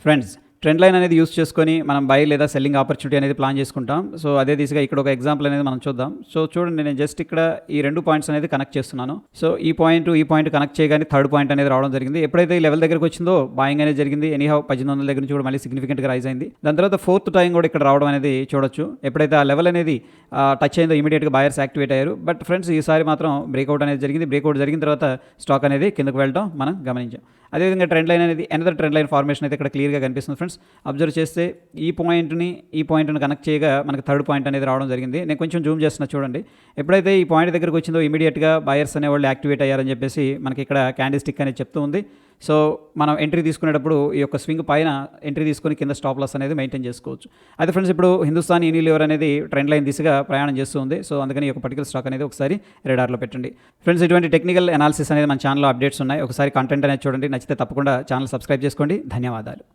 Friends, trend line అనేది use చేసుకొని మనం బై లేదా సెల్లింగ్ ఆపర్చునిటీ అనేది ప్లాన్ చేసుకుంటాం. సో అదే దిశగా ఇక్కడ ఒక ఎగ్జాంపుల్ అనేది మనం చూద్దాం. సో చూడండి, నేను జస్ట్ ఇక్కడ ఈ 2 పాయింట్స్ అనేది కనెక్ట్ చేస్తున్నాను. సో ఈ పాయింట్ కనెక్ట్ చేయగానే థర్డ్ పాయింట్ అనేది రావడం జరిగింది. ఎప్పుడైతే ఈ లెవెల్ దగ్గరకు వచ్చిందో బాయింగ్ అనేది జరిగింది. ఎనీహౌ 1800 దగ్గర నుంచి కూడా మళ్ళీ సిగ్నిఫికెంట్గా రైజ్ అయింది. దాని తర్వాత ఫోర్త్ టైం కూడా ఇక్కడ రావడం అనేది చూడొచ్చు. ఎప్పుడైతే ఆ లెవెల్ అనేది టచ్ అయిందో ఇమీడియట్గా బయర్స్ యాక్టివేట్ అయ్యారు. బట్ ఫ్రెండ్స్, ఈసారి మాత్రం బ్రేక్అవుట్ అనేది జరిగింది. బ్రేక్అవుట్ జరిగిన తర్వాత స్టాక్ అనేది కిందకు వెళ్ళడం మనం గమనించాం. అదేవిధంగా ట్రెండ్ లైన్ అనేది ఎనదర్ ట్రెండ్ లైన్ ఫార్మేషన్ అయితే ఇక్కడ క్లియర్గా కనిపిస్తుంది. ఫ్రెండ్స్, అబ్జర్వ్ చేస్తే ఈ పాయింట్ని కనెక్ట్ చేయగా మనకి థర్డ్ పాయింట్ అనేది రావడం జరిగింది. నేను కొంచెం జూమ్ చేస్తున్నా చూడండి. ఎప్పుడైతే ఈ పాయింట్ దగ్గరకు వచ్చిందో ఇమీడియట్గా బయర్స్ అనేవాళ్ళు యాక్టివేట్ అయ్యారని చెప్పేసి మనకి ఇక్కడ క్యాండిల్ స్టిక్ అనేది చెప్తూ ఉంది. సో మనం ఎంట్రీ తీసుకునేటప్పుడు ఈ యొక్క స్వింగ్ పైన ఎంట్రీ తీసుకొని కింద స్టాప్ లాస్ అనేది మెయింటైన్ చేసుకోవచ్చు. అయితే ఫ్రెండ్స్, ఇప్పుడు హిందుస్థాన్ యూనిలివర్ అనేది ట్రెండ్ లైన్ దిశగా ప్రయాణం చేస్తుంది. సో అందుకని ఈ యొక్క పర్టికులర్ స్టాక్ అనేది ఒకసారి రేడార్లో పెట్టండి. ఫ్రెండ్స్, ఇటువంటి టెక్నికల్ అనాలిసిస్ అనేది మన ఛానల్లో అప్డేట్స్ ఉన్నాయి. ఒకసారి కంటెంట్ అనేది చూడండి. నచ్చితే తప్పకుండా ఛానల్ సబ్స్క్రైబ్ చేసుకోండి. ధన్యవాదాలు.